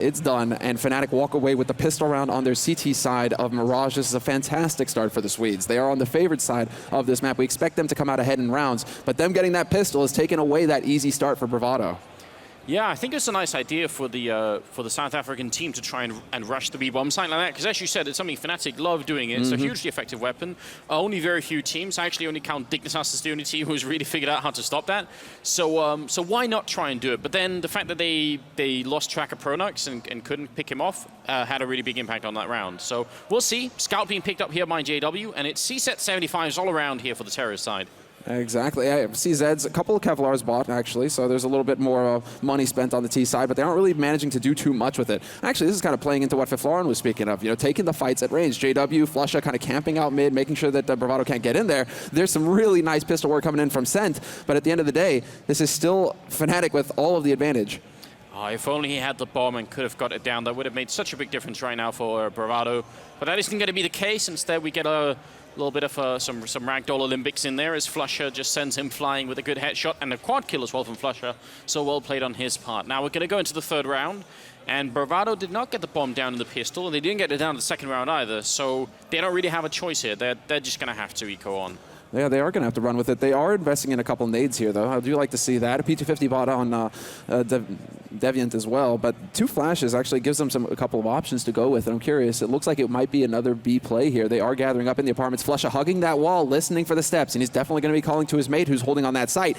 It's done, and Fnatic walk away with the pistol round on their CT side of Mirage. This is a fantastic start for the Swedes. They are on the favored side of this map. We expect them to come out ahead in rounds, but them getting that pistol has taken away that easy start for Bravado. Yeah, I think it's a nice idea for the South African team to try and rush the B-bomb site like that, because as you said, it's something Fnatic love doing. It's a hugely effective weapon. Only very few teams, I actually only count Dignitas as the only team who's really figured out how to stop that. So so why not try and do it? But then the fact that they lost track of Pronax and couldn't pick him off had a really big impact on that round. So we'll see. Scout being picked up here by JW, and it's C-set 75s all around here for the terrorist side. Exactly. Yeah, CZ's a couple of Kevlars bought, actually, so there's a little bit more money spent on the T side, but they aren't really managing to do too much with it. Actually, this is kind of playing into what Fiflarin was speaking of, you know, taking the fights at range. JW, flusha kind of camping out mid, making sure that Bravado can't get in there. There's some really nice pistol work coming in from Scent, but at the end of the day, this is still Fnatic with all of the advantage. Oh, if only he had the bomb and could have got it down, that would have made such a big difference right now for Bravado. But that isn't going to be the case. Instead, we get a little bit of some ragdoll Olympics in there as flusha just sends him flying with a good headshot and a quad kill as well from flusha. So well played on his part. Now we're going to go into the third round, and Bravado did not get the bomb down in the pistol, and they didn't get it down in the second round either. So they don't really have a choice here. They're just going to have to eco on. Yeah, they are going to have to run with it. They are investing in a couple nades here, though. I do like to see that. A P250 bought on deviaNt as well, but 2 flashes actually gives them a couple of options to go with, and I'm curious. It looks like it might be another B play here. They are gathering up in the apartments. flusha hugging that wall, listening for the steps, and he's definitely going to be calling to his mate who's holding on that site.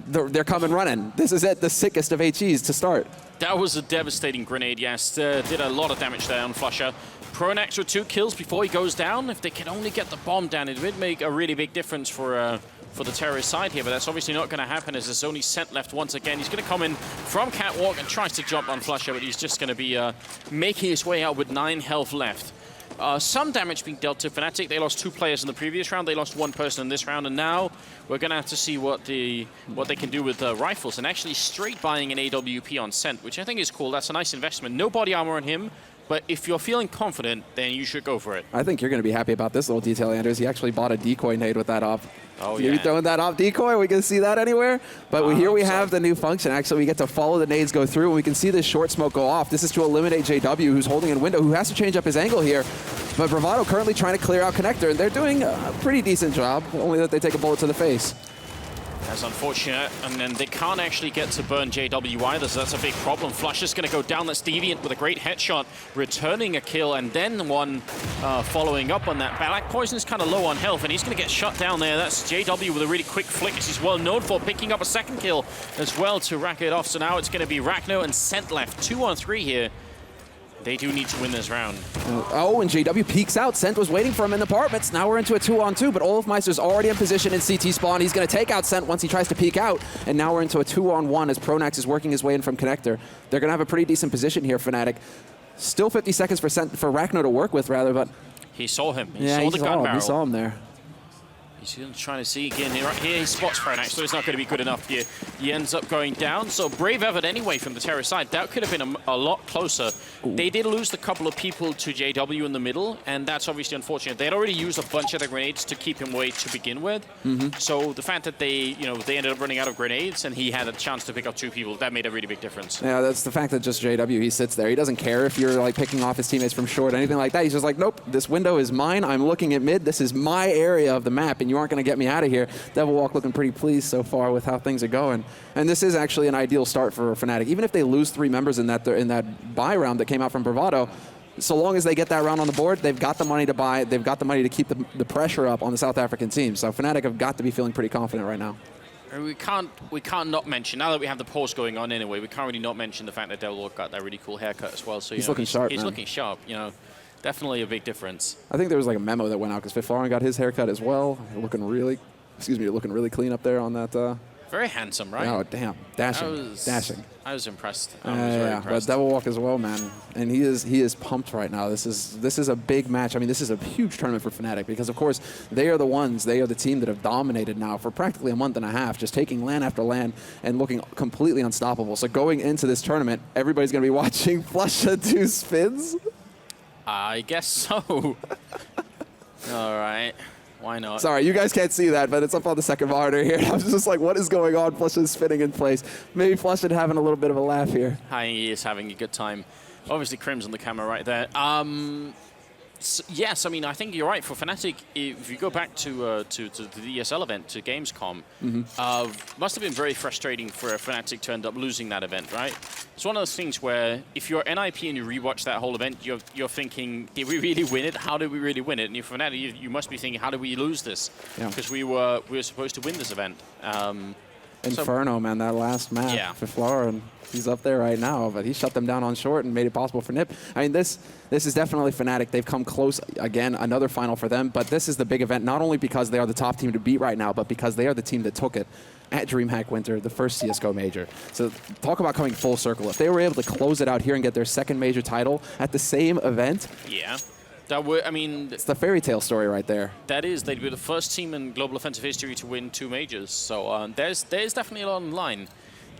They're coming running. This is it, the sickest of HEs to start. That was a devastating grenade, yes. Did a lot of damage there on flusha. Pronax with 2 kills before he goes down. If they can only get the bomb down, it would make a really big difference for the terrorist side here, but that's obviously not going to happen as there's only Scent left once again. He's going to come in from catwalk and tries to jump on flusha, but he's just going to be making his way out with 9 health left. Some damage being dealt to Fnatic. They lost 2 players in the previous round. They lost 1 person in this round, and now we're going to have to see what they can do with rifles, and actually straight buying an AWP on Scent, which I think is cool. That's a nice investment. No body armor on him, but if you're feeling confident, then you should go for it. I think you're going to be happy about this little detail, Anders. He actually bought a decoy nade with that op. Oh, yeah. You throwing that op decoy? Are we going to see that anywhere? But here we have the new function. Actually, we get to follow the nades go through, and we can see this short smoke go off. This is to eliminate JW, who's holding in window, who has to change up his angle here. But Bravado currently trying to clear out connector, and they're doing a pretty decent job, only that they take a bullet to the face. That's unfortunate, and then they can't actually get to burn JW either, so that's a big problem. flusha's going to go down. That's deviaNt with a great headshot, returning a kill, and then one following up on that. blackpoisoN's kind of low on health, and he's going to get shut down there. That's JW with a really quick flick, as he's well known for, picking up a second kill as well to rack it off. So now it's going to be racno and Scent left. 2 on 3 here. They do need to win this round. Oh, and JW peeks out. Scent was waiting for him in the apartments. Now we're into a 2-on-2, but olofmeister's already in position in CT spawn. He's going to take out Scent once he tries to peek out. And now we're into a 2-on-1 as Pronax is working his way in from connector. They're going to have a pretty decent position here, Fnatic. Still 50 seconds for racno to work with, rather, but... He saw him. He saw the gun barrel. He saw him there. He's trying to see again. Right here he spots Pronax, so it's not going to be good enough here. He ends up going down. So brave effort anyway from the terrorist side. That could have been a lot closer. Ooh. They did lose a couple of people to JW in the middle, and that's obviously unfortunate. They had already used a bunch of the grenades to keep him away to begin with. So the fact that they ended up running out of grenades and he had a chance to pick up 2 people, that made a really big difference. Yeah, that's the fact that just JW, he sits there. He doesn't care if you're like picking off his teammates from short, anything like that. He's just like, nope, this window is mine. I'm looking at mid. This is my area of the map, and you aren't going to get me out of here. Devil Walk looking pretty pleased so far with how things are going. And this is actually an ideal start for Fnatic. Even if they lose 3 members in that buy round that came out from Bravado, so long as they get that round on the board, they've got the money to buy, they've got the money to keep the pressure up on the South African team. So Fnatic have got to be feeling pretty confident right now. We can't not mention, now that we have the pause going on anyway, we can't really not mention the fact that Devil Walk got that really cool haircut as well. So he's looking sharp, He's looking sharp, definitely a big difference. I think there was like a memo that went out because Fiflarin got his haircut as well. Looking really clean up there on that. Very handsome, right? Oh, damn. Dashing. I was impressed. I was very impressed. But Devil Walk as well, man. And he is pumped right now. This is a big match. I mean, this is a huge tournament for Fnatic because, of course, they are the team that have dominated now for practically a month and a half, just taking LAN after LAN and looking completely unstoppable. So going into this tournament, everybody's going to be watching flusha do spins? I guess so. All right. Why not? Sorry, you guys can't see that, but it's up on the second monitor here. I was just like, what is going on? flusha's spinning in place. Maybe flusha having a little bit of a laugh here. He is having a good time. Obviously, KRiMz on the camera right there. Yes, I mean, I think you're right. For Fnatic, if you go back to the ESL event, to Gamescom, must have been very frustrating for Fnatic to end up losing that event, right? It's one of those things where if you're NIP and you rewatch that whole event, you're thinking, did we really win it? How did we really win it? And if Fnatic, you must be thinking, how did we lose this? Because we were supposed to win this event. Inferno, man, that last map for Flora, and he's up there right now, but he shut them down on short and made it possible for Nip. I mean, this is definitely Fnatic. They've come close again, another final for them, but this is the big event, not only because they are the top team to beat right now, but because they are the team that took it at DreamHack Winter, the first CSGO major. So talk about coming full circle. If they were able to close it out here and get their second major title at the same event, that would, I mean, it's the fairy tale story right there. That is, they'd be the first team in global offensive history to win 2 majors. So there's definitely a lot on the line.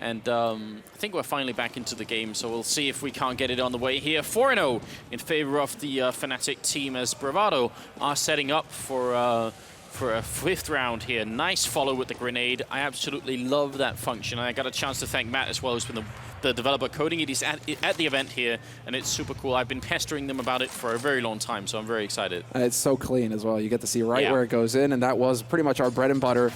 And I think we're finally back into the game, so we'll see if we can't get it on the way here. 4-0 in favor of the Fnatic team as Bravado are setting up for a 5th round here. Nice follow with the grenade. I absolutely love that function. I got a chance to thank Matt as well, who's been the developer coding it. He's at the event here, and it's super cool. I've been pestering them about it for a very long time, so I'm very excited. And it's so clean as well. You get to see right where it goes in, and that was pretty much our bread and butter.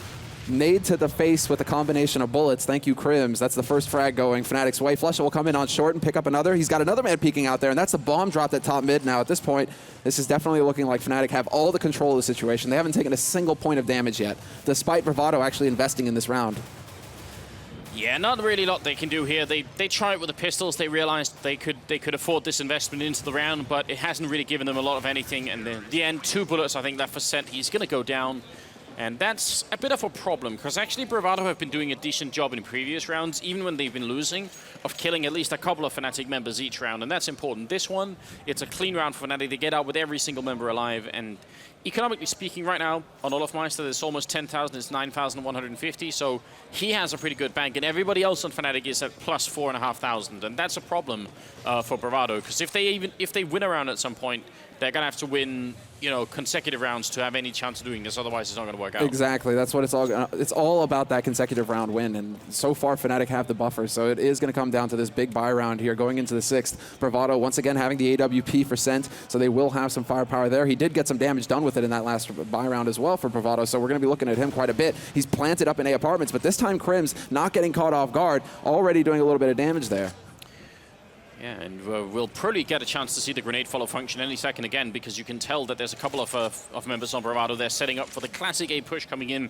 Nade to the face with a combination of bullets. Thank you, KRiMz. That's the first frag going Fnatic's way. flusha will come in on short and pick up another. He's got another man peeking out there, and that's the bomb dropped at top mid now. At this point, this is definitely looking like Fnatic have all the control of the situation. They haven't taken a single point of damage yet, despite Bravado actually investing in this round. Yeah, not really a lot they can do here. They tried it with the pistols. They realized they could afford this investment into the round, but it hasn't really given them a lot of anything. And in the end, 2 bullets, I think, left for Sent. He's going to go down. And that's a bit of a problem, because actually Bravado have been doing a decent job in previous rounds, even when they've been losing, of killing at least a couple of Fnatic members each round, and that's important. This one, it's a clean round for Fnatic. They get out with every single member alive, and economically speaking, right now, on olofmeister, there's almost 10,000, it's 9,150, so he has a pretty good bank, and everybody else on Fnatic is at plus 4,500, and that's a problem for Bravado, because if they win a round at some point, they're going to have to win, consecutive rounds to have any chance of doing this. Otherwise, it's not going to work out. Exactly. That's what it's all about, that consecutive round win. And so far, Fnatic have the buffer. So it is going to come down to this big buy round here going into the 6th. Bravado, once again, having the AWP for Sent. So they will have some firepower there. He did get some damage done with it in that last buy round as well for Bravado. So we're going to be looking at him quite a bit. He's planted up in A apartments. But this time, KRiMz not getting caught off guard, already doing a little bit of damage there. Yeah, and we'll probably get a chance to see the grenade follow function any second again, because you can tell that there's a couple of members on Bravado. They're setting up for the classic A push coming in,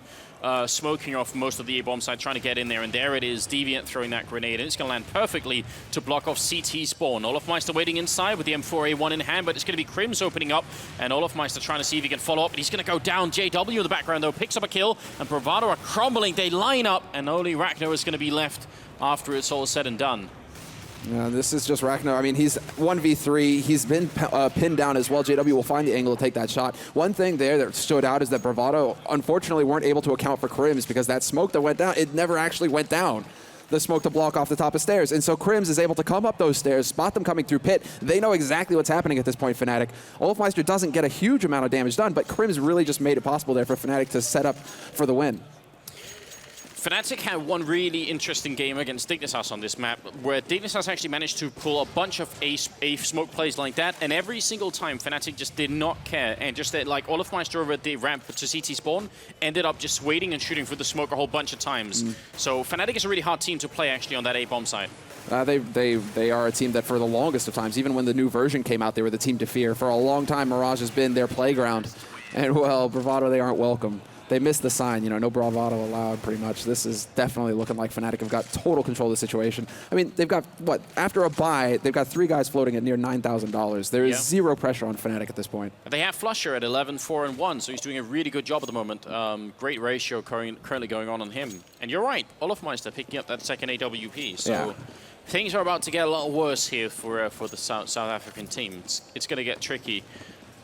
smoking off most of the A bomb side, trying to get in there. And there it is, deviaNt throwing that grenade, and it's going to land perfectly to block off CT spawn. olofmeister waiting inside with the M4A1 in hand, but it's going to be KRiMz opening up, and olofmeister trying to see if he can follow up, but he's going to go down. JW in the background, though, picks up a kill, and Bravado are crumbling. They line up, and only racno is going to be left after it's all said and done. Yeah, this is just racno. I mean, he's 1v3. He's been pinned down as well. JW will find the angle to take that shot. One thing there that stood out is that Bravado, unfortunately, weren't able to account for KRiMz, because that smoke that went down, it never actually went down. The smoke to block off the top of stairs. And so KRiMz is able to come up those stairs, spot them coming through pit. They know exactly what's happening at this point, Fnatic. olofmeister doesn't get a huge amount of damage done, but KRiMz really just made it possible there for Fnatic to set up for the win. Fnatic had one really interesting game against Dignitas on this map, where Dignitas actually managed to pull a bunch of A smoke plays like that, and every single time Fnatic just did not care, and just like olofmeister over at the ramp to CT spawn ended up just waiting and shooting through the smoke a whole bunch of times. So Fnatic is a really hard team to play actually on that A bomb side. They are a team that for the longest of times, even when the new version came out, they were the team to fear. For a long time, Mirage has been their playground, and well, Bravado, they aren't welcome. They missed the sign, no Bravado allowed, pretty much. This is definitely looking like Fnatic have got total control of the situation. I mean, they've got, after a buy, they've got 3 guys floating at near $9,000. There is zero pressure on Fnatic at this point. They have flusha at 11, 4, and 1, so he's doing a really good job at the moment. Great ratio currently going on him. And you're right, olofmeister picking up that second AWP. So things are about to get a lot worse here for the South African team. It's going to get tricky.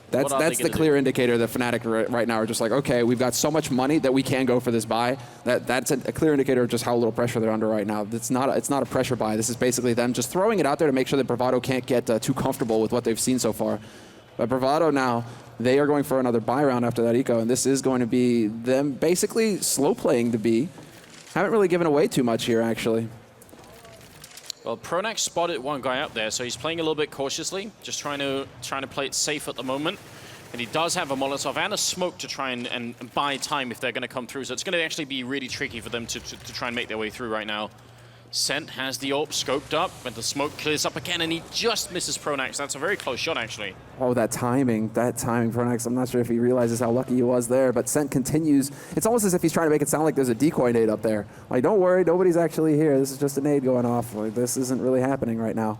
That's the clear indicator that Fnatic right now are just like, okay, we've got so much money that we can go for this buy. That's a clear indicator of just how little pressure they're under right now. It's not a pressure buy. This is basically them just throwing it out there to make sure that Bravado can't get too comfortable with what they've seen so far. But Bravado now, they are going for another buy round after that eco, and this is going to be them basically slow playing the B. Haven't really given away too much here, actually. Well, Pronax spotted one guy up there, so he's playing a little bit cautiously, just trying to play it safe at the moment. And he does have a Molotov and a smoke to try and buy time if they're going to come through. So it's going to actually be really tricky for them to try and make their way through right now. Sent has the AWP scoped up, but the smoke clears up again, and he just misses Pronax. That's a very close shot, actually. Oh, that timing, Pronax. I'm not sure if he realizes how lucky he was there, but Sent continues. It's almost as if he's trying to make it sound like there's a decoy nade up there. Like, don't worry, nobody's actually here. This is just a nade going off. Like, this isn't really happening right now.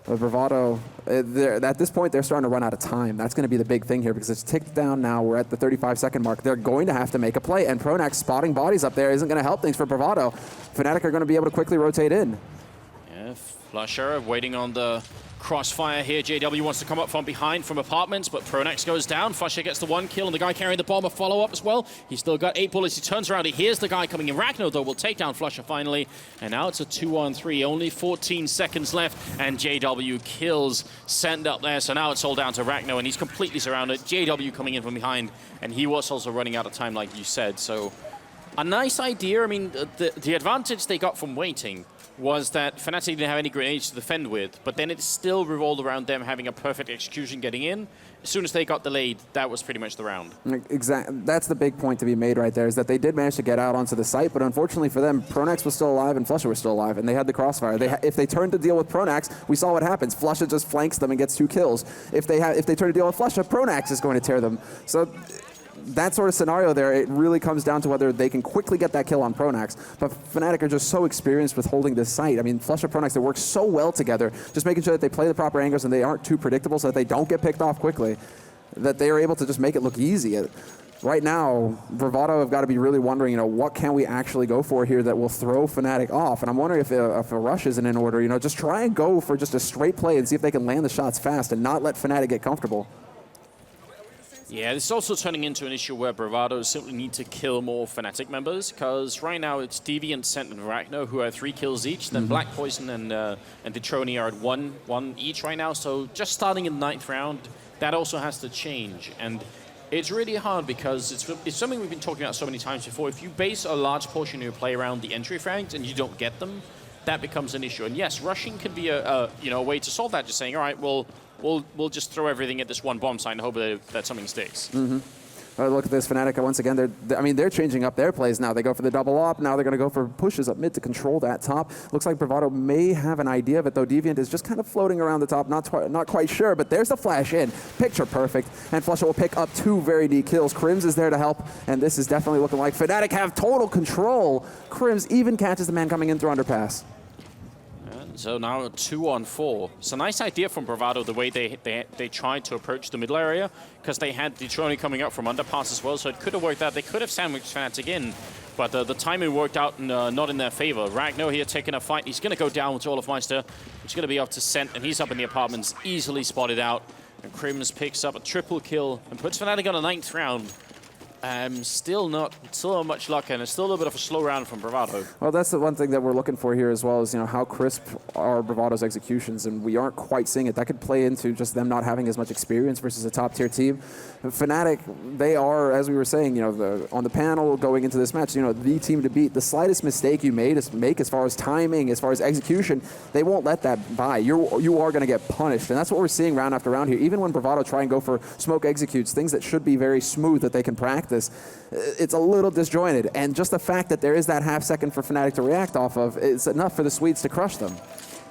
But Bravado, at this point, they're starting to run out of time. That's going to be the big thing here because it's ticked down now. We're at the 35-second mark. They're going to have to make a play, and Pronax spotting bodies up there isn't going to help things for Bravado. Fnatic are going to be able to quickly rotate in. Yeah, flusha waiting on the crossfire here. JW wants to come up from behind from apartments, but Pronax goes down. flusha gets the 1 kill, and the guy carrying the bomb a follow-up as well. He's still got 8 bullets. He turns around. He hears the guy coming in. racno, though, will take down flusha finally. And now it's a 2-on-3. Only 14 seconds left, and JW kills Send up there. So now it's all down to racno, and he's completely surrounded. JW coming in from behind, and he was also running out of time, like you said. So a nice idea. I mean, the advantage they got from waiting was that Fnatic didn't have any grenades to defend with, but then it still revolved around them having a perfect execution getting in. As soon as they got delayed, that was pretty much the round. Exactly. That's the big point to be made right there, is that they did manage to get out onto the site, but unfortunately for them, Pronax was still alive and flusha was still alive, and they had the crossfire. If they turned to deal with Pronax, we saw what happens. flusha just flanks them and gets 2 kills. If they turn to deal with flusha, Pronax is going to tear them. So that sort of scenario there, it really comes down to whether they can quickly get that kill on Pronax. But Fnatic are just so experienced with holding this site. I mean, flusha Pronax, they work so well together, just making sure that they play the proper angles and they aren't too predictable so that they don't get picked off quickly, that they are able to just make it look easy. Right now, Bravado have got to be really wondering, what can we actually go for here that will throw Fnatic off? And I'm wondering if a rush isn't in order. Just try and go for just a straight play and see if they can land the shots fast and not let Fnatic get comfortable. Yeah, this is also turning into an issue where Bravado simply need to kill more Fnatic members, because right now it's deviaNt, Sent, and racno who have 3 kills each. Then blackpoisoN and Detrony are at 1 each right now. So just starting in the 9th round, that also has to change. And it's really hard because it's something we've been talking about so many times before. If you base a large portion of your play around the entry frags and you don't get them, that becomes an issue. And yes, rushing can be a way to solve that. Just saying, all right, we'll just throw everything at this one bomb site and hope that something sticks. Look at this, Fnatic once again. They're changing up their plays now. They go for the double op. Now they're going to go for pushes up mid to control that top. Looks like Bravado may have an idea of it, though. deviaNt is just kind of floating around the top, not quite sure. But there's the flash in, picture perfect, and flusha will pick up 2 very neat kills. KRiMz is there to help, and this is definitely looking like Fnatic have total control. KRiMz even catches the man coming in through underpass. So now a 2-on-4. It's a nice idea from Bravado, the way they tried to approach the middle area, because they had Detrony coming up from underpass as well, so it could have worked out. They could have sandwiched Fnatic in, but the timing worked out not in their favor. racno here taking a fight. He's going to go down with olofmeister, which is going to be up to Sent, and he's up in the apartments, easily spotted out. And KRiMz picks up a triple kill and puts Fnatic on a 9th round. Still not much luck, and it's still a little bit of a slow round from Bravado. Well, that's the one thing that we're looking for here as well, is how crisp are Bravado's executions, and we aren't quite seeing it. That could play into just them not having as much experience versus a top-tier team. Fnatic, they are, as we were saying, on the panel going into this match, the team to beat. The slightest mistake you make as far as timing, as far as execution, they won't let that by. You are going to get punished, and that's what we're seeing round after round here. Even when Bravado try and go for smoke executes, things that should be very smooth that they can practice, it's a little disjointed, and just the fact that there is that half second for Fnatic to react off of is enough for the Swedes to crush them.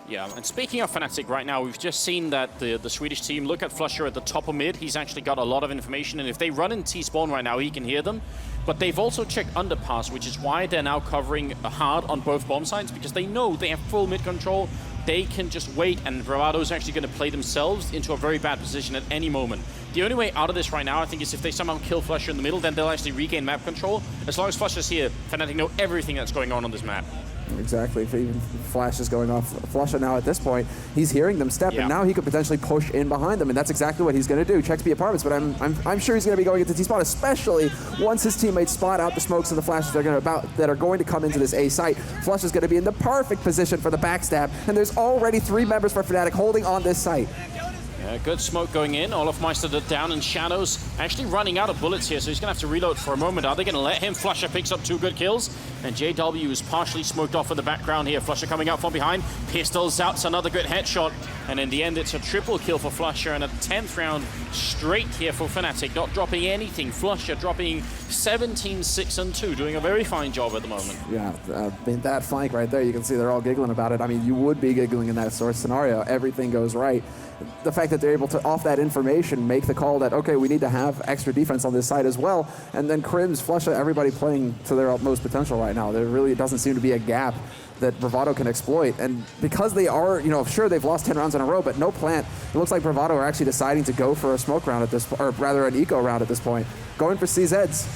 Yeah, and speaking of Fnatic right now, we've just seen that the Swedish team, look at flusha at the top of mid. He's actually got a lot of information, and if they run in T-spawn right now, he can hear them. But they've also checked underpass, which is why they're now covering hard on both bomb sites, because they know they have full mid control. They can just wait, and Bravado is actually going to play themselves into a very bad position at any moment. The only way out of this right now, I think, is if they somehow kill flusha in the middle, then they'll actually regain map control. As long as flusha's here, Fnatic know everything that's going on this map. Exactly. If even flash is going off flusha now at this point, he's hearing them step, and now he could potentially push in behind them, and that's exactly what he's going to do. Checks the apartments, but I'm sure he's going to be going into T-spawn, especially once his teammates spot out the smokes and the flashes that are going to come into this A site. Flush is going to be in the perfect position for the backstab, and there's already 3 members for Fnatic holding on this site. Yeah, good smoke going in. olofmeister down in shadows. Actually running out of bullets here, so he's going to have to reload for a moment. Are they going to let him? flusha picks up 2 good kills. And JW is partially smoked off in the background here. flusha coming out from behind. Pistols out, another good headshot. And in the end, it's a triple kill for flusha and a 10th round straight here for Fnatic. Not dropping anything. flusha dropping 17, 6, and 2. Doing a very fine job at the moment. Yeah, in that flank right there, you can see they're all giggling about it. I mean, you would be giggling in that sort of scenario. Everything goes right. The fact that they're able to, off that information, make the call that, okay, we need to have extra defense on this side as well. And then KRiMz, flusha, everybody playing to their utmost potential right now. There really doesn't seem to be a gap that Bravado can exploit. And because they are, you know, sure, they've lost 10 rounds in a row, but no plant. It looks like Bravado are actually deciding to go for a smoke round at this, or rather an eco round at this point. Going for CZs.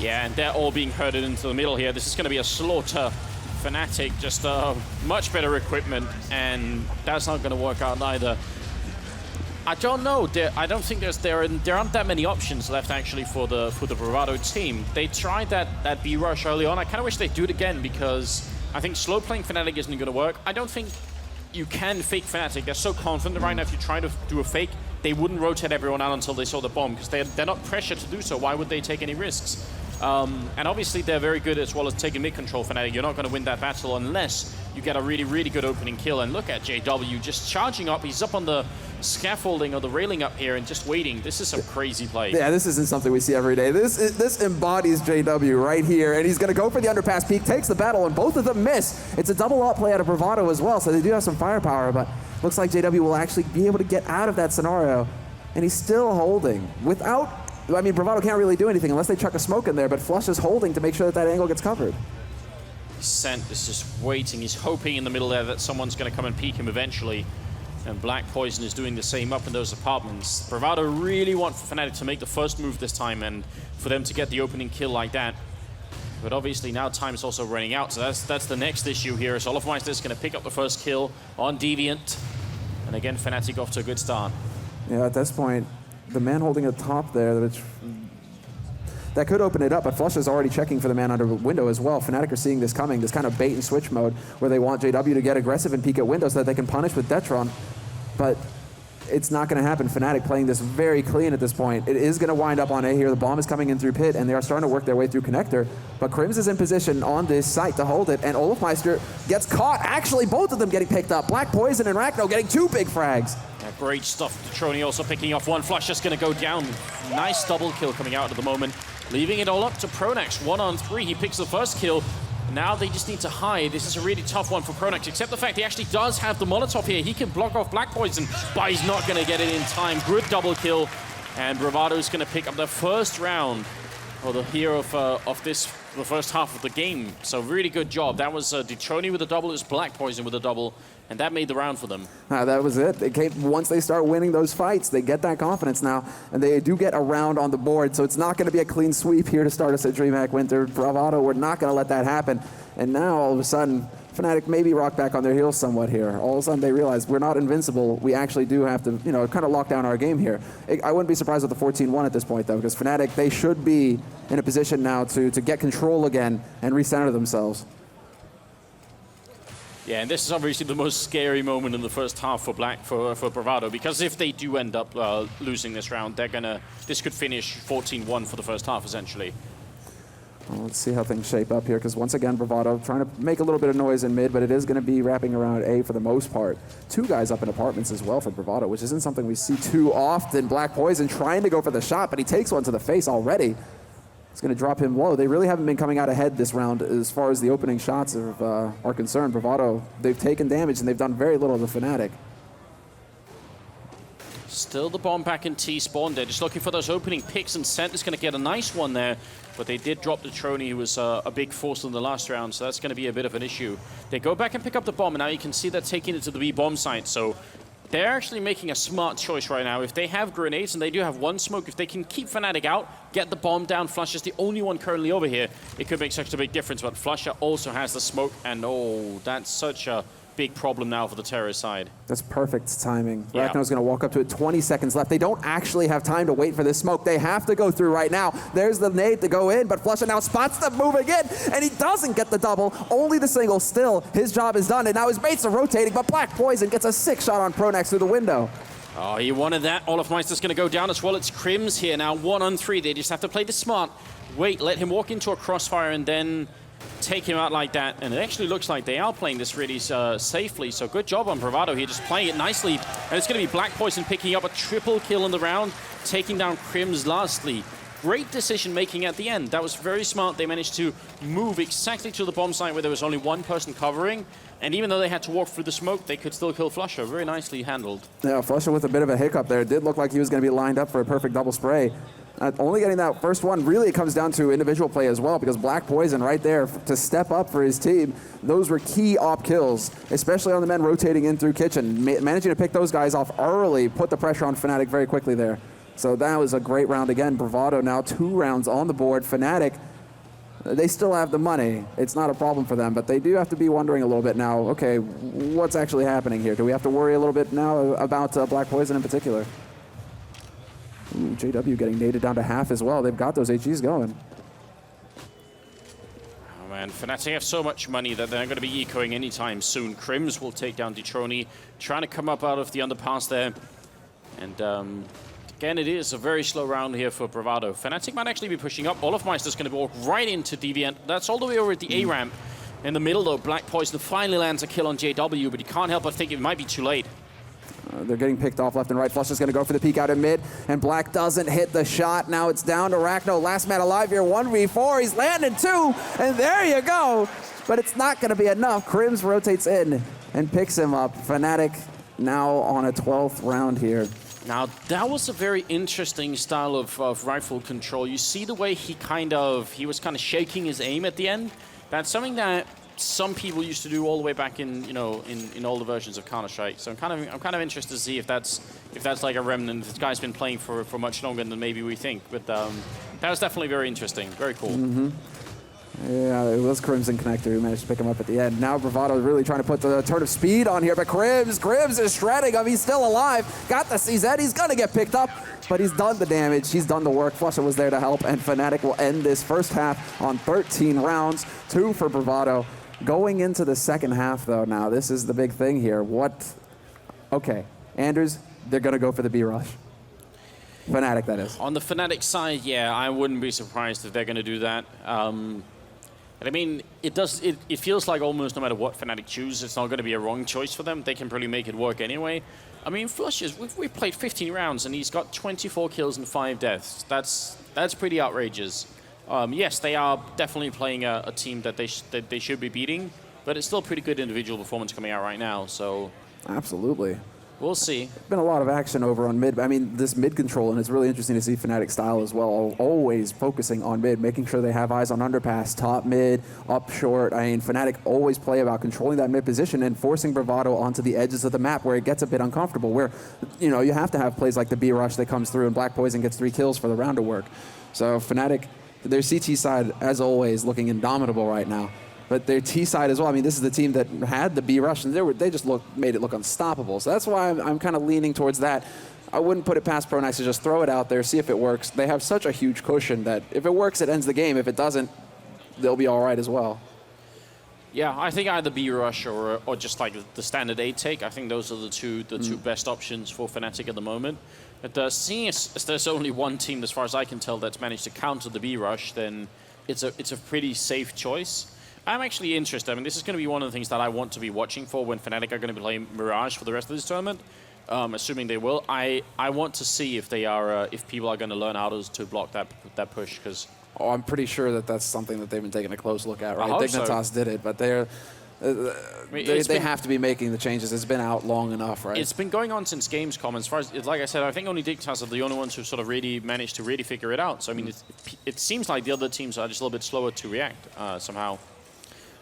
Yeah, and they're all being herded into the middle here. This is going to be a slaughter. Fnatic just much better equipment, and that's not going to work out either. I don't know. I don't think there aren't that many options left actually for the Bravado team. They tried that B rush early on. I kind of wish they'd do it again because I think slow playing Fnatic isn't going to work. I don't think you can fake Fnatic. They're so confident right now. If you try to do a fake, they wouldn't rotate everyone out until they saw the bomb because they're not pressured to do so. Why would they take any risks? And obviously they're very good as well as taking mid control. Fnatic, you're not going to win that battle unless you get a really, really good opening kill. And look at JW just charging up. He's up on the scaffolding or the railing up here and just waiting. This is some crazy play. Yeah, this isn't something we see every day. This embodies JW right here, and he's going to go for the underpass peek, takes the battle, and both of them miss. It's a double up play out of Bravado as well, so they do have some firepower, but looks like JW will actually be able to get out of that scenario, and he's still holding without. I mean, Bravado can't really do anything unless they chuck a smoke in there, but flusha is holding to make sure that angle gets covered. Scent is just waiting. He's hoping in the middle there that someone's going to come and peek him eventually. And blackpoisoN is doing the same up in those apartments. Bravado really want for Fnatic to make the first move this time and for them to get the opening kill like that. But obviously now time is also running out, so that's the next issue here. Is olofmeister is going to pick up the first kill on deviaNt. And again, Fnatic off to a good start. Yeah, at this point, the man holding at top there, that could open it up, but flusha is already checking for the man under window as well. Fnatic are seeing this coming, this kind of bait and switch mode where they want JW to get aggressive and peek at window so that they can punish with Detrony. But it's not going to happen. Fnatic playing this very clean at this point. It is going to wind up on A here. The bomb is coming in through pit, and they are starting to work their way through connector. But KRiMz is in position on this site to hold it, and olofmeister gets caught. Actually, both of them getting picked up. blackpoisoN and racno getting 2 big frags. Yeah, great stuff. Detrony also picking off one. flusha's going to go down. Nice double kill coming out at the moment. Leaving it all up to Pronax. 1-on-3. He picks the first kill. Now they just need to hide. This is a really tough one for Pronax, except the fact he actually does have the Molotov here. He can block off blackpoisoN, but he's not going to get it in time. Good double kill. And Bravado's going to pick up the first round for the hero of the first half of the game. So really good job. That was Detrony with a double. It was blackpoisoN with a double. And that made the round for them. That was it. Once they start winning those fights, they get that confidence now, and they do get a round on the board. So it's not going to be a clean sweep here to start us at DreamHack Winter. Bravado, we're not going to let that happen. And now all of a sudden, Fnatic maybe rock back on their heels somewhat here. All of a sudden they realize we're not invincible. We actually do have to, you know, kind of lock down our game here. I wouldn't be surprised with the 14-1 at this point though, because Fnatic, they should be in a position now to get control again and recenter themselves. Yeah, and this is obviously the most scary moment in the first half for Bravado, because if they do end up losing this round, this could finish 14-1 for the first half, essentially. Well, let's see how things shape up here, because once again, Bravado trying to make a little bit of noise in mid, but it is going to be wrapping around A for the most part. 2 guys up in apartments as well for Bravado, which isn't something we see too often. blackpoisoN trying to go for the shot, but he takes one to the face already. It's going to drop him low. They really haven't been coming out ahead this round as far as the opening shots are concerned. Bravado, they've taken damage, and they've done very little to Fnatic. Still the bomb back in T-spawn. They're just looking for those opening picks, and Scent is going to get a nice one there. But they did drop Detrony, who was a big force in the last round, so that's going to be a bit of an issue. They go back and pick up the bomb, and now you can see they're taking it to the B bomb site. So they're actually making a smart choice right now. If they have grenades, and they do have one smoke, if they can keep Fnatic out, get the bomb down, flusha's the only one currently over here, it could make such a big difference. But flusha also has the smoke, and oh, that's such a big problem now for the terrorist side. That's perfect timing. Yeah. racno's going to walk up to it. 20 seconds left. They don't actually have time to wait for this smoke. They have to go through right now. There's the nade to go in, but flusha now spots the move again, and he doesn't get the double. Only the single. Still, his job is done, and now his mates are rotating, but blackpoisoN gets a 6 shot on Pronax through the window. Oh, he wanted that. olofmeister's going to go down as well. It's KRiMz here now, 1-on-3. They just have to play this smart. Wait, let him walk into a crossfire, and then take him out like that, and it actually looks like they are playing this really safely. So good job on Bravado here, just playing it nicely. And it's going to be blackpoisoN picking up a triple kill in the round, taking down KRiMz lastly. Great decision making at the end. That was very smart. They managed to move exactly to the bomb site where there was only one person covering. And even though they had to walk through the smoke, they could still kill flusha. Very nicely handled. Yeah, flusha with a bit of a hiccup there. It did look like he was going to be lined up for a perfect double spray. Only getting that first one, really it comes down to individual play as well, because blackpoisoN right there to step up for his team. Those were key op kills, especially on the men rotating in through kitchen. Managing to pick those guys off early, put the pressure on Fnatic very quickly there. So that was a great round again. Bravado now 2 rounds on the board. Fnatic, they still have the money. It's not a problem for them, but they do have to be wondering a little bit now, okay, what's actually happening here? Do we have to worry a little bit now about blackpoisoN in particular? Ooh, JW getting naded down to half as well. They've got those HEs going. Oh man, Fnatic have so much money that they're not going to be ecoing anytime soon. KRiMz will take down Detrony, trying to come up out of the underpass there. And again, it is a very slow round here for Bravado. Fnatic might actually be pushing up. olofmeister's going to walk right into deviaNt. That's all the way over at the A ramp. In the middle though, blackpoisoN finally lands a kill on JW, but he can't help but think it might be too late. They're getting picked off left and right. flusha's going to go for the peek out in mid, and Black doesn't hit the shot. Now it's down to racno. Last man alive here, 1v4. He's landed 2, and there you go. But it's not going to be enough. KRiMz rotates in and picks him up. Fnatic now on a 12th round here. Now, that was a very interesting style of rifle control. You see the way he was kind of shaking his aim at the end. That's something that some people used to do all the way back in, in all the versions of Counter-Strike. So I'm kind of interested to see if that's like a remnant. This guy's been playing for much longer than maybe we think. But that was definitely very interesting, very cool. Mm-hmm. Yeah, it was KRiMz Connector who managed to pick him up at the end. Now Bravado really trying to put the turn of speed on here, but KRiMz is shredding him. He's still alive. Got the CZ. He's going to get picked up, but he's done the damage. He's done the work. flusha was there to help, and Fnatic will end this first half on 13 rounds, 2 for Bravado. Going into the second half, though, now, this is the big thing here. Okay, Anders, they're going to go for the B rush. Fnatic, that is. On the Fnatic side, yeah, I wouldn't be surprised if they're going to do that. And I mean, it feels like almost no matter what Fnatic choose, it's not going to be a wrong choice for them. They can probably make it work anyway. I mean, flusha's, we've played 15 rounds, and he's got 24 kills and 5 deaths. That's pretty outrageous. Yes, they are definitely playing a team that they should be beating, but it's still pretty good individual performance coming out right now, so... Absolutely. We'll see. Been a lot of action over on mid. I mean, this mid control, and it's really interesting to see Fnatic style as well, always focusing on mid, making sure they have eyes on underpass, top mid, up short. I mean, Fnatic always play about controlling that mid position and forcing Bravado onto the edges of the map where it gets a bit uncomfortable, where, you have to have plays like the B rush that comes through and blackpoisoN gets 3 kills for the round to work. So Fnatic, their CT side, as always, looking indomitable right now. But their T side as well. I mean, this is the team that had the B rush, and they just made it look unstoppable. So that's why I'm kind of leaning towards that. I wouldn't put it past Pronax to just throw it out there, see if it works. They have such a huge cushion that if it works, it ends the game. If it doesn't, they'll be all right as well. Yeah, I think either B rush or just like the standard A take. I think those are the two best options for Fnatic at the moment. But seeing as there's only one team, as far as I can tell, that's managed to counter the B rush, then it's a pretty safe choice. I'm actually interested. I mean, this is going to be one of the things that I want to be watching for when Fnatic are going to be playing Mirage for the rest of this tournament, assuming they will. I want to see if they are, if people are going to learn how to block that push, because. Oh, I'm pretty sure that that's something that they've been taking a close look at, right? Dignitas did it, but they have to be making the changes. It's been out long enough, right? It's been going on since Gamescom. As far as, like I said, I think only Dignitas are the only ones who sort of really managed to really figure it out. So, I mean, it seems like the other teams are just a little bit slower to react somehow.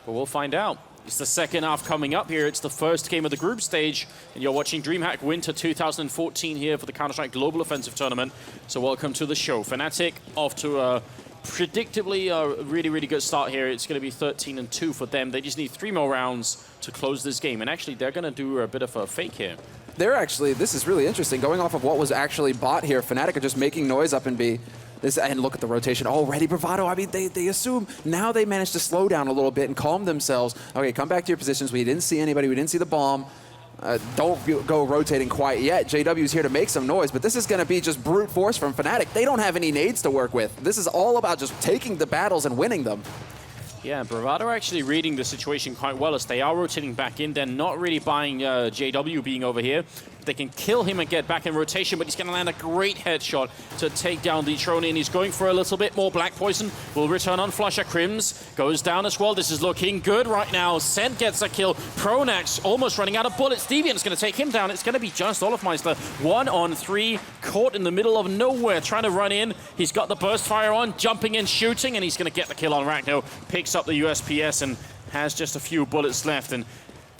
But we'll find out. It's the second half coming up here. It's the first game of the group stage. And you're watching DreamHack Winter 2014 here for the Counter-Strike Global Offensive Tournament. So welcome to the show. Fnatic off to a predictably a really, really good start here. It's going to be 13-2 for them. They just need 3 more rounds to close this game. And actually, they're going to do a bit of a fake here. They're actually, this is really interesting. Going off of what was actually bought here, Fnatic are just making noise up in B. And look at the rotation already. Bravado, I mean, they assume now they managed to slow down a little bit and calm themselves. Okay, come back to your positions. We didn't see anybody. We didn't see the bomb. Don't go rotating quite yet. JW's here to make some noise, but this is going to be just brute force from Fnatic. They don't have any nades to work with. This is all about just taking the battles and winning them. Yeah, Bravado are actually reading the situation quite well as they are rotating back in. They're not really buying JW being over here. They can kill him and get back in rotation, but he's going to land a great headshot to take down Detrony, and he's going for a little bit more. blackpoisoN will return on flusha. KRiMz goes down as well. This is looking good right now. Sent gets a kill. Pronax almost running out of bullets. deviaNt's going to take him down. It's going to be just olofmeister. 1-on-3, caught in the middle of nowhere, trying to run in. He's got the burst fire on, jumping in, shooting, and he's going to get the kill on racno. Picks up the USPS and has just a few bullets left, and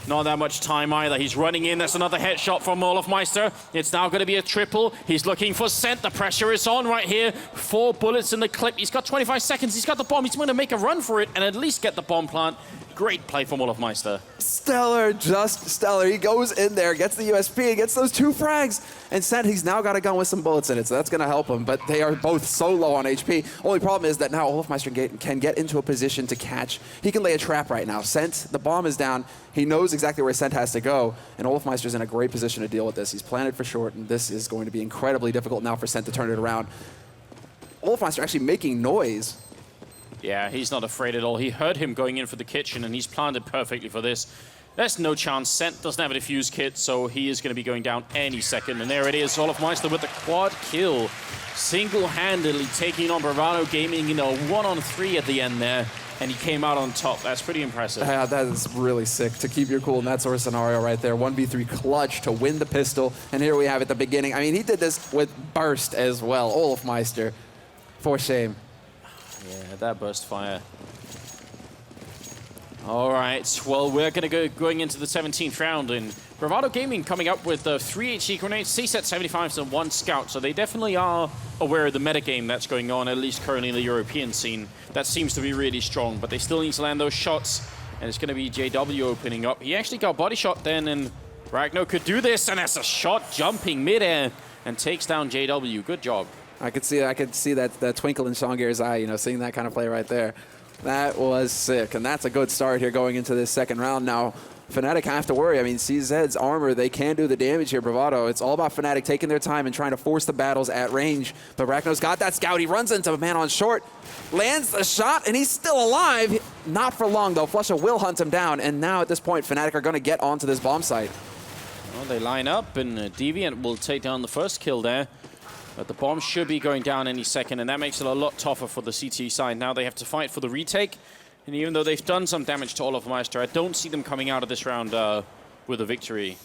not that much time either. He's running in. That's another headshot from olofmeister. It's now going to be a triple. He's looking for Sent. The pressure is on right here. 4 bullets in the clip. He's got 25 seconds. He's got the bomb. He's going to make a run for it and at least get the bomb plant. Great play from olofmeister. Stellar, just stellar. He goes in there, gets the USP, gets those 2 frags, and Sent, he's now got a gun with some bullets in it, so that's going to help him, but they are both so low on HP. Only problem is that now olofmeister can get into a position to catch. He can lay a trap right now. Sent, the bomb is down. He knows exactly where Sent has to go, and olofmeister's in a great position to deal with this. He's planted for short, and this is going to be incredibly difficult now for Sent to turn it around. olofmeister actually making noise. Yeah, he's not afraid at all. He heard him going in for the kitchen, and he's planted perfectly for this. There's no chance. Sent doesn't have a defuse kit, so he is going to be going down any second. And there it is, olofmeister with the quad kill. Single-handedly taking on Bravado Gaming in a 1-on-3 at the end there. And he came out on top. That's pretty impressive. Yeah, that is really sick to keep your cool in that sort of scenario right there. 1v3 clutch to win the pistol. And here we have at the beginning. I mean, he did this with burst as well. olofmeister, for shame. Yeah, that burst fire. All right, well, we're going to go going into the 17th round, and Bravado Gaming coming up with 3 HE grenades, CSAT 75s, and 1 scout, so they definitely are aware of the metagame that's going on, at least currently in the European scene. That seems to be really strong, but they still need to land those shots, and it's going to be JW opening up. He actually got body shot then, and racno could do this, and that's a shot jumping midair and takes down JW. Good job. I could see that twinkle in Songir's eye, you know, seeing that kind of play right there. That was sick, and that's a good start here going into this second round. Now, Fnatic have to worry. I mean, CZ's armor, they can do the damage here, Bravado. It's all about Fnatic taking their time and trying to force the battles at range. But racno's got that scout. He runs into a man on short, lands the shot, and he's still alive. Not for long, though. flusha will hunt him down, and now at this point, Fnatic are going to get onto this bomb site. Well, they line up, and deviaNt will take down the first kill there. But the bomb should be going down any second, and that makes it a lot tougher for the CT side. Now they have to fight for the retake, and even though they've done some damage to olofmeister, I don't see them coming out of this round with a victory.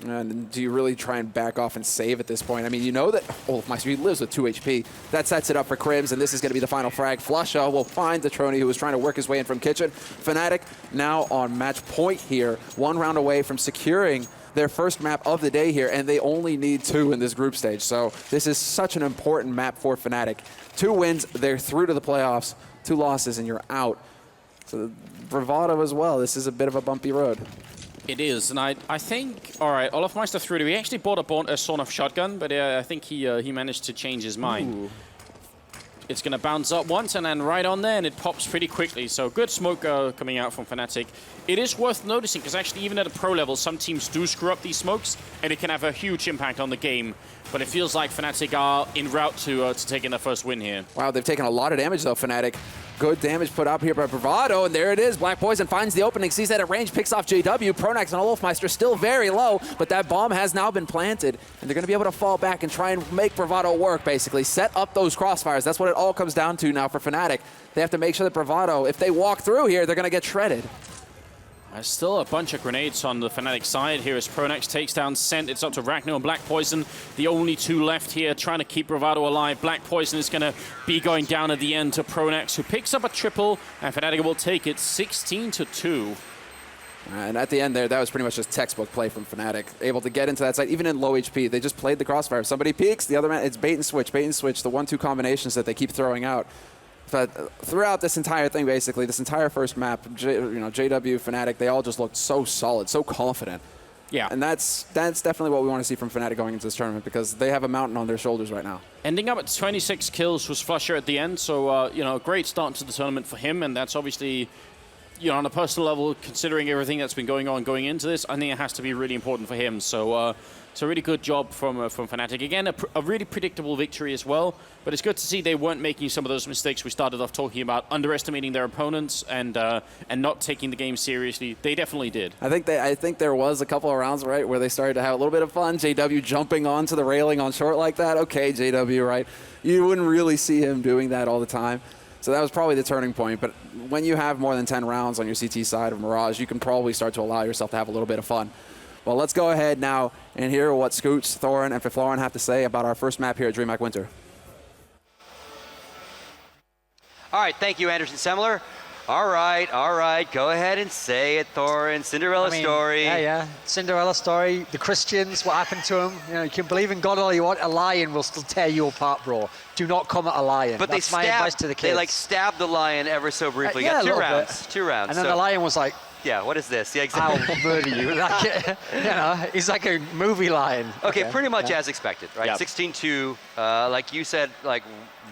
And do you really try and back off and save at this point? I mean, you know that olofmeister, he lives with 2 HP. That sets it up for KRiMz, and this is going to be the final frag. flusha will find Detrony, who was trying to work his way in from kitchen. Fnatic now on match point here, 1 round away from securing their first map of the day here, and they only need 2 in this group stage. So this is such an important map for Fnatic. 2 wins, they're through to the playoffs. 2 losses, and you're out. So Bravado as well. This is a bit of a bumpy road. It is, and I think, all right, olofmeister through to. He actually bought a sawn-off shotgun, but I think he managed to change his mind. Ooh. It's going to bounce up once and then right on there, and it pops pretty quickly. So good smoke coming out from Fnatic. It is worth noticing, because actually even at a pro level, some teams do screw up these smokes, and it can have a huge impact on the game. But it feels like Fnatic are en route to taking their first win here. Wow, they've taken a lot of damage, though, Fnatic. Good damage put up here by Bravado, and there it is. blackpoisoN finds the opening, sees that at range, picks off JW. Pronax and olofmeister still very low, but that bomb has now been planted, and they're going to be able to fall back and try and make Bravado work, basically. Set up those crossfires. That's what it all comes down to now for Fnatic. They have to make sure that Bravado, if they walk through here, they're going to get shredded. There's still a bunch of grenades on the Fnatic side here as Pronax takes down Sent. It's up to racno and blackpoisoN. The only 2 left here trying to keep Bravado alive. blackpoisoN is going to be going down at the end to Pronax, who picks up a triple, and Fnatic will take it 16-2. And at the end there, that was pretty much just textbook play from Fnatic. Able to get into that site, even in low HP. They just played the crossfire. If somebody peeks, the other man, it's bait and switch, the 1-2 combinations that they keep throwing out. But throughout this entire thing, basically, this entire first map, JW, Fnatic, they all just looked so solid, so confident. Yeah. And that's definitely what we want to see from Fnatic going into this tournament, because they have a mountain on their shoulders right now. Ending up at 26 kills was flusha at the end, so, great start to the tournament for him, and that's obviously you know, on a personal level, considering everything that's been going on going into this, I think it has to be really important for him. So it's a really good job from Fnatic. Again, a really predictable victory as well, but it's good to see they weren't making some of those mistakes we started off talking about, underestimating their opponents and not taking the game seriously. They definitely did. I think there was a couple of rounds, right, where they started to have a little bit of fun. JW jumping onto the railing on short like that. Okay, JW, right? You wouldn't really see him doing that all the time. So that was probably the turning point. But when you have more than 10 rounds on your CT side of Mirage, you can probably start to allow yourself to have a little bit of fun. Well, let's go ahead now and hear what Scoots, Thorin, and flusha have to say about our first map here at DreamHack Winter. All right, thank you, Anderson Semler. All right, go ahead and say it, Thorin. Cinderella story. Yeah, Cinderella story. The Christians, what happened to them? You know, you can believe in God all you want. A lion will still tear you apart, bro. Do not come at a lion. But that's my advice to the kids. They like stabbed the lion ever so briefly. Yeah, got 2 rounds. 2 rounds. And then the lion was like, yeah, what is this? Yeah, exactly. I'll murder you. Like, you know, he's like a movie lion. Okay, pretty much as expected, right? Yep. 16-2, like you said, like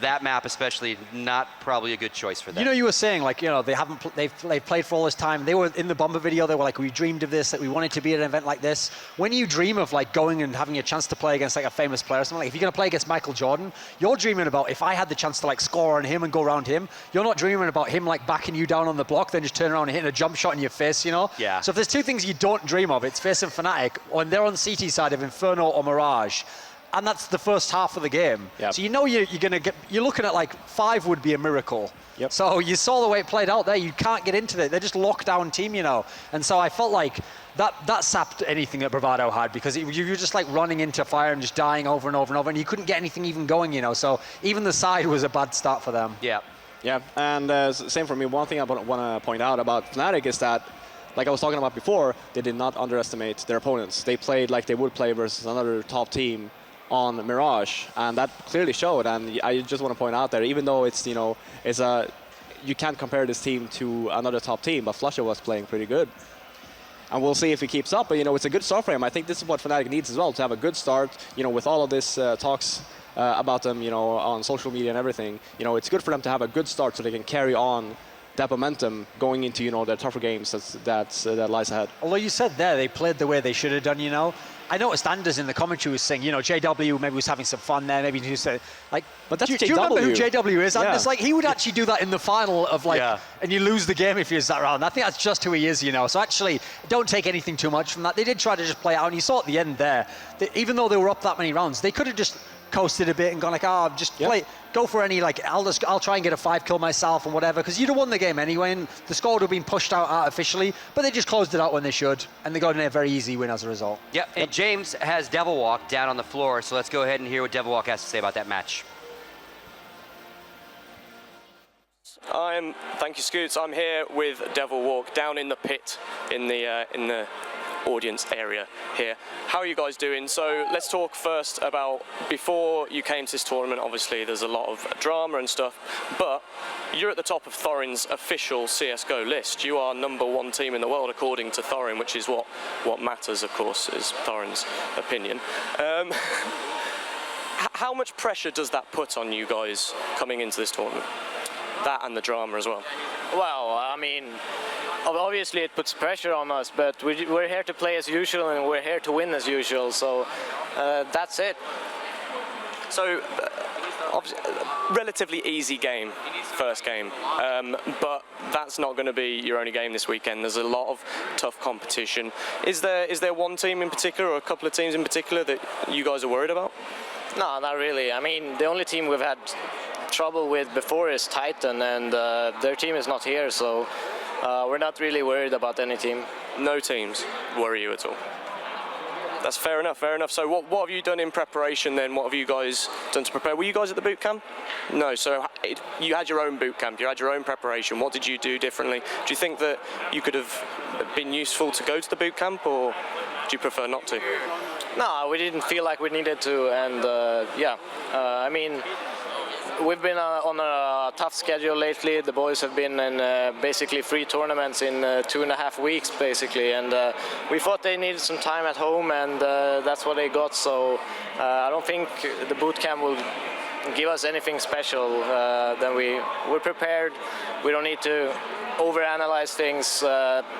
that map especially, not probably a good choice for them. You know, you were saying, like, you know, they've played for all this time. They were in the Bomber video. They were like, we dreamed of this, that we wanted to be at an event like this. When you dream of like going and having a chance to play against like a famous player or something, like if you're going to play against Michael Jordan, you're dreaming about if I had the chance to like score on him and go around him. You're not dreaming about him like backing you down on the block, then just turn around and hitting a jump shot in your face, you know? Yeah. So if there's 2 things you don't dream of, it's facing Fnatic, when they're on the CT side of Inferno or Mirage. And that's the first half of the game. Yep. So you know you're looking at like 5 would be a miracle. Yep. So you saw the way it played out there. You can't get into it. They're just locked down team, you know. And so I felt like that sapped anything that Bravado had, because you're just like running into fire and just dying over and over and over, and you couldn't get anything even going, you know. So even the side was a bad start for them. Yeah. Yeah, and same for me. One thing I want to point out about Fnatic is that, like I was talking about before, they did not underestimate their opponents. They played like they would play versus another top team on Mirage, and that clearly showed. And I just want to point out there, even though it's, you know, you can't compare this team to another top team, but flusha was playing pretty good. And we'll see if he keeps up, but you know, it's a good start for him. I think this is what Fnatic needs as well, to have a good start, you know, with all of this talks about them, you know, on social media and everything. You know, it's good for them to have a good start so they can carry on that momentum going into, you know, their tougher games that lies ahead. Although you said there they played the way they should have done, you know. I noticed Anders in the commentary was saying, you know, JW maybe was having some fun there, maybe he said, like, but that's do you remember who JW is? Yeah. Anders, like, he would actually do that in the final of like, yeah. And you lose the game if you use that round. I think that's just who he is, you know. So actually, don't take anything too much from that. They did try to just play it out, and you saw at the end there, that even though they were up that many rounds, they could have just coasted a bit and gone like, oh, just play, go for any, like, I'll try and get a 5 kill myself and whatever, because you'd have won the game anyway, and the score would have been pushed out artificially, but they just closed it out when they should, and they got in a very easy win as a result. Yeah, and James has Devil Walk down on the floor, so let's go ahead and hear what Devil Walk has to say about that match. Thank you, Scoots. I'm here with Devil Walk down in the pit in the audience area here. How are you guys doing? So let's talk first about before you came to this tournament. Obviously there's a lot of drama and stuff, but you're at the top of Thorin's official CSGO list. You are #1 team in the world according to Thorin, which is what matters, of course, is Thorin's opinion. How much pressure does that put on you guys coming into this tournament? That and the drama as well. Well, I mean, obviously it puts pressure on us, but we're here to play as usual and we're here to win as usual, so that's it. So, relatively easy game, first game, but that's not going to be your only game this weekend. There's a lot of tough competition. Is there one team in particular or a couple of teams in particular that you guys are worried about? No, not really. I mean, the only team we've had trouble with before is Titan, and their team is not here, so we're not really worried about any team. No teams worry you at all? That's fair enough, fair enough. So what have you done in preparation then? What have you guys done to prepare? Were you guys at the boot camp? No, so you had your own boot camp, you had your own preparation. What did you do differently? Do you think that you could have been useful to go to the boot camp, or do you prefer not to? No, we didn't feel like we needed to, and I mean, we've been on a tough schedule lately. The boys have been in basically 3 tournaments in 2.5 weeks, basically, and we thought they needed some time at home, and that's what they got. So I don't think the boot camp will give us anything special, then we're prepared. We don't need to overanalyze things.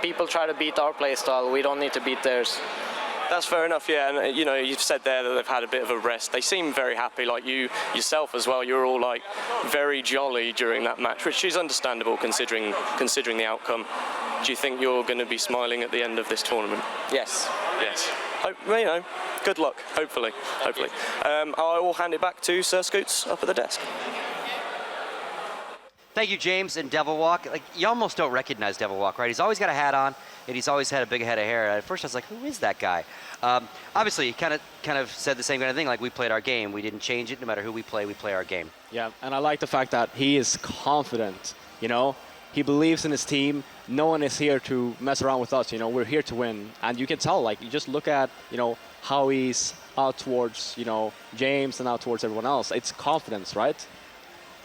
People try to beat our playstyle. We don't need to beat theirs. That's fair enough, yeah. And you know, you've said there that they've had a bit of a rest. They seem very happy, like you yourself as well. You're all like very jolly during that match, which is understandable considering the outcome. Do you think you're going to be smiling at the end of this tournament? Yes. Yes. You know, good luck. Hopefully. I will hand it back to Sir Scoots up at the desk. Thank you, James and Devil Walk. Like, you almost don't recognize Devil Walk, right? He's always got a hat on, and he's always had a big head of hair. At first, I was like, who is that guy? Obviously, he kind of said the same kind of thing. Like, we played our game. We didn't change it. No matter who we play our game. Yeah, and I like the fact that he is confident. You know, he believes in his team. No one is here to mess around with us. You know, we're here to win, and you can tell. Like, you just look at, you know, how he's out towards, you know, James and out towards everyone else. It's confidence, right?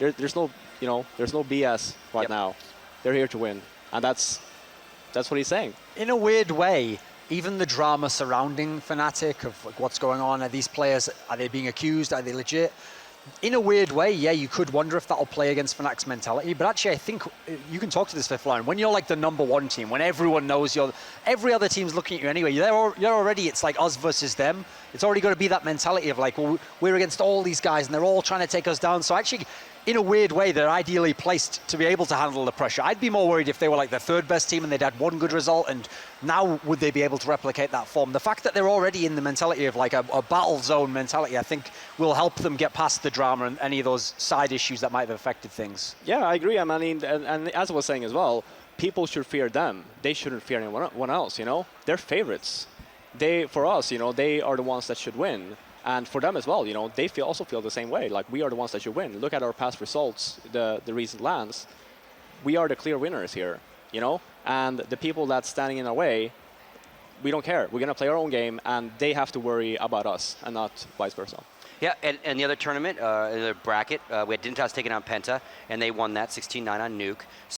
There's no. You know, there's no BS right now. They're here to win, and that's what he's saying. In a weird way, even the drama surrounding Fnatic of like, what's going on, are these players, are they being accused, are they legit? In a weird way, yeah, you could wonder if that'll play against Fnatic's mentality, but actually I think you can talk to this fifth line. When you're like the #1 team, when everyone knows every other team's looking at you anyway, you're already, it's like us versus them. It's already got to be that mentality of like, well, we're against all these guys and they're all trying to take us down. So actually, in a weird way, they're ideally placed to be able to handle the pressure. I'd be more worried if they were like the third best team and they'd had one good result, and now would they be able to replicate that form? The fact that they're already in the mentality of like a battle zone mentality, I think will help them get past the drama and any of those side issues that might have affected things. Yeah, I agree. I mean, and as I was saying as well, people should fear them. They shouldn't fear anyone else, you know? They're favorites. For us, you know, they are the ones that should win. And for them as well, you know, they also feel the same way. Like, we are the ones that should win. Look at our past results, the recent LANs. We are the clear winners here, you know? And the people that's standing in our way, we don't care. We're going to play our own game, and they have to worry about us and not vice versa. Yeah, and the other tournament, in the bracket, we had Dignitas taking on Penta, and they won that 16-9 on Nuke.